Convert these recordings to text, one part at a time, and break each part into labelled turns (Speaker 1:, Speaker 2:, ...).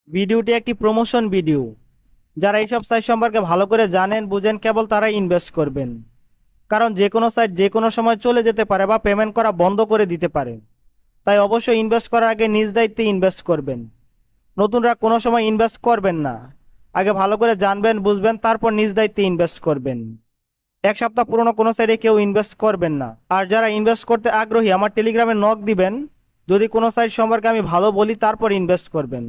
Speaker 1: ভিডিওটি একটি promotion video. যারা এইসব সাইট সম্পর্কে ভালো করে জানেন বুঝেন কেবল তারাই ইনভেস্ট করবেন, কারণ যে কোনো সাইট যে কোনো সময় চলে যেতে পারে বা পেমেন্ট করা বন্ধ করে দিতে পারে। তাই অবশ্যই ইনভেস্ট করার আগে নিজ দায়িত্বে ইনভেস্ট করবেন। নতুনরা কোনো সময় ইনভেস্ট করবেন না, আগে ভালো করে জানবেন বুঝবেন তারপর নিজ দায়িত্বে ইনভেস্ট করবেন। এক সপ্তাহ পুরনো কোনো সাইটে কেউ ইনভেস্ট করবেন না। আর যারা ইনভেস্ট করতে আগ্রহী আমার টেলিগ্রামে নক দিবেন, যদি কোনো সাইট সম্পর্কে আমি ভালো বলি তারপর ইনভেস্ট করবেন।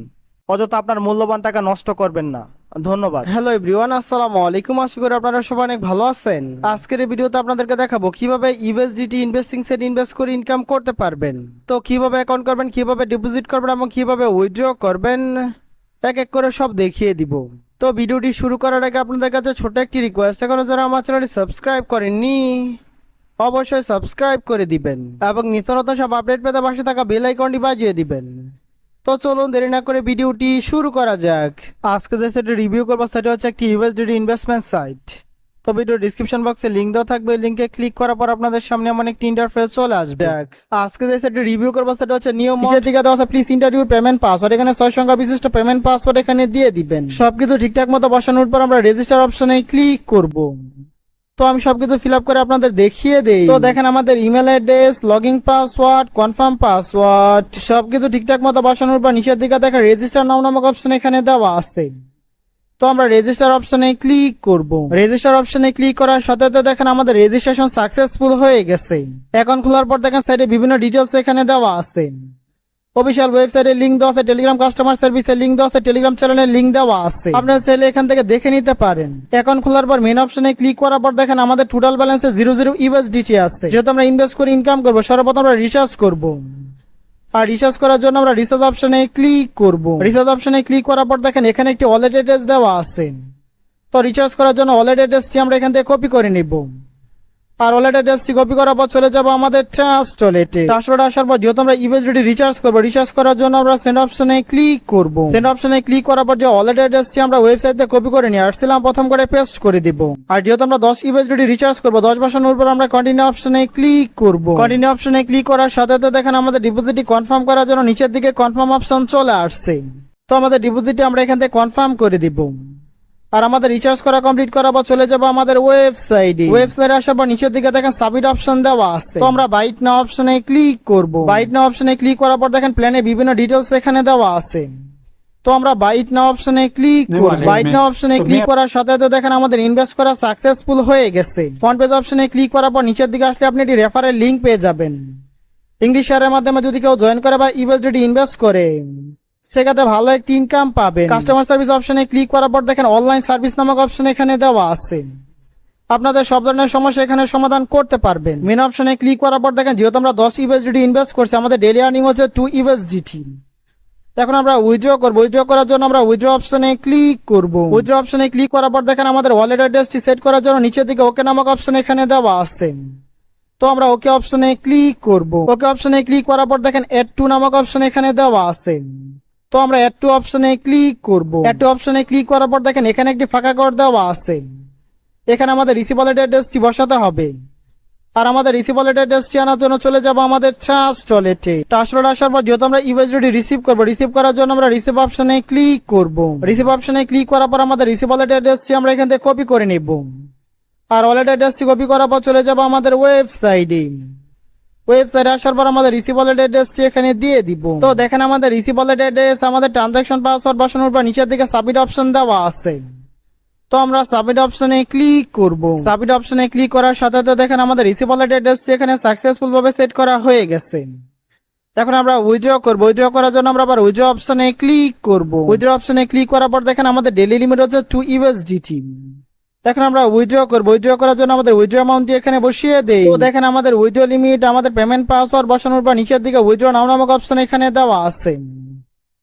Speaker 1: অযথা আপনার মূল্যবান টাকা নষ্ট করবেন না। ধন্যবাদ।
Speaker 2: হ্যালো এভরিওয়ান, আসসালামু আলাইকুম। আশা করি আপনারা সবাই অনেক ভালো আছেন। আজকের এই ভিডিওতে আপনাদেরকে দেখাবো কিভাবে ইউএসডিটি ইনভেস্টিং সেট ইনভেস্ট করে ইনকাম করতে পারবেন। তো কিভাবে অ্যাকাউন্ট করবেন, কিভাবে ডিপোজিট করবেন এবং কিভাবে উইথড্র করবেন এক এক করে সব দেখিয়ে দিব। তো ভিডিওটি শুরু করার আগে আপনাদের কাছে ছোট একটি রিকোয়েস্ট, এখনো যারা আমার চ্যানেলটি সাবস্ক্রাইব করেননি অবশ্যই সাবস্ক্রাইব করে দিবেন এবং নিত্য নতুন সব আপডেট পেতে পাশে থাকা বেল আইকনটি বাজিয়ে দিবেন। তো চলুন দেরি না করে ভিডিওটি শুরু করা যাক। আজকে যে সাইটে রিভিউ করবো সেটা হচ্ছে একটি ইউএসডিটি ইনভেস্টমেন্ট সাইট। তো ভিডিও ডিসক্রিপশন বক্সে লিংক দেওয়া থাকবে, লিংকে ক্লিক করার পর আপনাদের সামনে এমন একটি ইন্টারফেস চলে আসবে। আজকে যে সাইটে রিভিউ করবো সেটা হচ্ছে নিয়ম দিকে দেওয়া আছে প্লিজ ইন্টারভিউ পেমেন্ট পাসওয়ার্ড। এখানে 6 সংখ্যা বিশিষ্ট পেমেন্ট পাসওয়ার্ড এখানে দিয়ে দিবেন। সবকিছু ঠিকঠাক মতো বসানোর পর আমরা রেজিস্টার অপশনে ক্লিক করব। তো আমি সবকিছু ফিল আপ করে আপনাদের দেখিয়ে দেই। তো দেখেন আমাদের email address, login password, confirm password সবকিছু ঠিকঠাক মতো বসানোর পর নিচের দিকে দেখেন রেজিস্টার নাও নামক অপশন এখানে দেওয়া আছে। তো আমরা রেজিস্টার অপশনে ক্লিক করব। রেজিস্টার অপশনে ক্লিক করার সাথে সাথে দেখেন আমাদের রেজিস্ট্রেশন সাকসেসফুল হয়ে গেছে। অ্যাকাউন্ট খোলার পর দেখেন সাইডে বিভিন্ন ডিটেলস এখানে দেওয়া আছে। অফিসিয়াল ওয়েবসাইটের লিংক দেওয়া আছে, টেলিগ্রাম কাস্টমার সার্ভিসের লিংক দেওয়া আছে, টেলিগ্রাম চ্যানেলের লিংক দেওয়া আছে। আপনারা চাইলে এখান থেকে দেখে নিতে পারেন। অ্যাকাউন্ট খোলার পর মেন অপশনে ক্লিক করার পর দেখেন আমাদের টোটাল ব্যালেন্সে 00 ইউএসডিটি আছে। যেহেতু আমরা ইনভেস্ট করে ইনকাম করবো, সর্বপ্রথম আমরা রিচার্জ করব। আর রিচার্জ করার জন্য আমরা রিচার্জ অপশনে ক্লিক করব। রিচার্জ অপশনে ক্লিক করার পর দেখেন এখানে একটি ওয়ালেট অ্যাড্রেস দেওয়া আছে। তো রিচার্জ করার জন্য ওয়ালেট অ্যাড্রেসটি আমরা এখান থেকে কপি করে নিব। আর ওয়ালেট অ্যাড্রেসটি কপি করার পর চলে যাব আমাদের ট্রাস্ট ওয়ালেটে। ট্রাস্ট ওয়ালেটে আসার পর যেহেতু আমরা ইউএসডিটি রিচার্জ করব, রিচার্জ করার জন্য আমরা সেন্ড অপশনে ক্লিক করব। সেন্ড অপশনে ক্লিক করার পর যে ওয়ালেট অ্যাড্রেসটি আমরা ওয়েবসাইট থেকে কপি করে নিয়ে আসছিলাম প্রথম করে পেস্ট করে দিব। আর যেহেতু আমরা 10 ইউএসডিটি রিচার্জ করব, 10 বসানোর পর আমরা কন্টিনিউ অপশনে ক্লিক করব। কন্টিনিউ অপশনে ক্লিক করার সাথে সাথে দেখেন আমাদের ডিপোজিটটি কনফার্ম করার জন্য নিচের দিকে কনফার্ম অপশন চলে আসছে। তো আমাদের ডিপোজিটটি আমরা এখান থেকে কনফার্ম করে দিব। আর আমাদের রিচার্জ করা কমপ্লিট করার পর চলে যাব আমাদের ওয়েবসাইটে। ওয়েবসাইটে আসার পর নিচের দিকে দেখেন সাবমিট অপশন দেওয়া আছে। তো আমরা বাইট নাও অপশনে ক্লিক করব। বাইট নাও অপশনে ক্লিক করার পর দেখেন প্ল্যানে বিভিন্ন ডিটেলস এখানে দেওয়া আছে। তো আমরা বাইট নাও অপশনে ক্লিক করব। বাইট নাও অপশনে ক্লিক করার সাথে সাথে দেখেন আমাদের ইনভেস্ট করা সাকসেসফুল হয়ে গেছে। ফ্রন্ট পেজ অপশনে ক্লিক করার পর নিচের দিকে আসলে আপনি একটি রেফারেল লিংক পেয়ে যাবেন। ইংলিশ শেয়ারের মাধ্যমে যদি কেউ জয়েন করে বা ইউএসডিটি ইনভেস্ট করে সেক্ষেত্রে ভালো একটি ইনকাম পাবেন। কাস্টমার সার্ভিস অপশনে ক্লিক করার পর দেখেন অনলাইন সার্ভিস নামক অপশন এখানে দেওয়া আছে। আপনাদের সব ধরনের সমস্যা এখানে সমাধান করতে পারবেন। মেন অপশনে ক্লিক করার পর দেখেন যেহেতু আমরা 10 ইউএসডিটি ইনভেস্ট করছি, আমাদের ডেইলি আর্নিং হচ্ছে 2 ইউএসডিটি। এখন আমরা উইথড্র করব। উইথড্র করার জন্য আমরা উইথড্র অপশনে ক্লিক করব। উইথড্র অপশনে ক্লিক করার পর দেখেন আমাদের ওয়ালেট অ্যাড্রেসটি সেট করার জন্য নিচের দিকে ওকে নামক অপশন এখানে দেওয়া আছে। তো আমরা ওকে অপশনে ক্লিক করব। ওকে অপশনে ক্লিক করার পর দেখেন অ্যাড টু নামক অপশন এখানে দেওয়া আছে। তো আমরা অ্যাড টু অপশনে ক্লিক করব। অ্যাড টু অপশনে ক্লিক করার পর দেখেন এখানে একটি ফাঁকা ঘর দেওয়া আছে। এখানে আমাদের রিসিভ ওয়ালেট অ্যাড্রেসটি বসাতে হবে। আর আমাদের রিসিভ ওয়ালেট অ্যাড্রেসটি আনার জন্য চলে যাব আমাদের ট্রাস্ট ওয়ালেটে। ট্রাস্ট ওয়ালেটে আসার পর যেহেতু আমরা ইউএসডিটি রিসিভ করব, রিসিভ করার জন্য আমরা রিসিভ অপশনে ক্লিক করব। রিসিভ অপশনে ক্লিক করার পর আমাদের রিসিভ ওয়ালেট অ্যাড্রেসটি আমরা এখান থেকে কপি করে নেব। আর ওয়ালেট অ্যাড্রেসটি কপি করার পর চলে যাব আমাদের ওয়েবসাইটে। ওয়েবসাইটে আসার পর আমাদের রিসিভ ওয়ালেট অ্যাড্রেসটি এখানে দিয়ে দিব। তো দেখেন আমাদের রিসিভ ওয়ালেট অ্যাড্রেস, আমাদের ট্রানজাকশন পাসওয়ার্ড বসানোর পর নিচের দিকে সাবমিট অপশন দেওয়া আছে। তো আমরা সাবমিট অপশনে ক্লিক করব। সাবমিট অপশনে ক্লিক করার সাথে সাথে দেখেন আমাদের রিসিভ ওয়ালেট অ্যাড্রেসটি এখানে সাকসেসফুল ভাবে সেট করা হয়ে গেছে। এখন আমরা উইথড্র করব। উইথড্র করার জন্য আমরা আবার উইথড্র অপশনে ক্লিক করব। উইথড্র অপশনে ক্লিক করার পর দেখেন আমাদের ডেইলি লিমিট হচ্ছে 2 ইউএসডিটি। এখন আমরা উইথড্র করব। উইথড্র করার জন্য আমাদের উইথড্র অ্যামাউন্টটি এখানে বসিয়ে দেই। তো দেখেন আমাদের উইথড্র লিমিট, আমাদের পেমেন্ট পাসওয়ার্ড বসানোর পর নিচের দিকে উইথড্র নাও নামক অপশন এখানে দেওয়া আছে।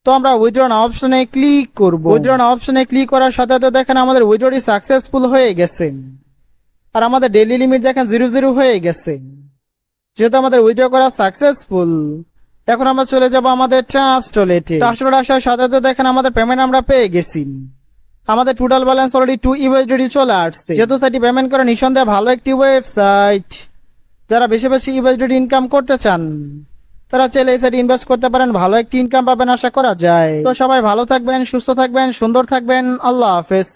Speaker 2: তো আমরা উইথড্র নাও অপশনে ক্লিক করব। উইথড্র নাও অপশনে ক্লিক করার সাথে সাথে দেখেন আমাদের উইথড্রটি সাকসেসফুল হয়ে গেছে। আর আমাদের ডেইলি লিমিট দেখেন 00 হয়ে গেছে। যেহেতু আমাদের উইথড্র করা সাকসেসফুল, এখন আমরা চলে যাব আমাদের ট্রাস্ট ওয়ালেটে। ট্রাস্ট ওয়ালেটে আসার সাথে সাথে দেখেন আমাদের পেমেন্ট আমরা পেয়ে গেছি। আমাদের টোটাল ব্যালেন্স অলরেডি 2 ইউএসডিটি চলে আসছে। যেহেতু সাইটটি পেমেন্ট করে নিঃসন্দেহে ভালো একটি ওয়েবসাইট। যারা বেশি বেশি ইউএসডিটি ইনকাম করতে চান তারা চাইলে এই সাইটে ইনভেস্ট করতে পারেন, ভালো একটি ইনকাম পাবেন আশা করা যায়। তো সবাই ভালো থাকবেন, সুস্থ থাকবেন, সুন্দর থাকবেন। আল্লাহ হাফেজ।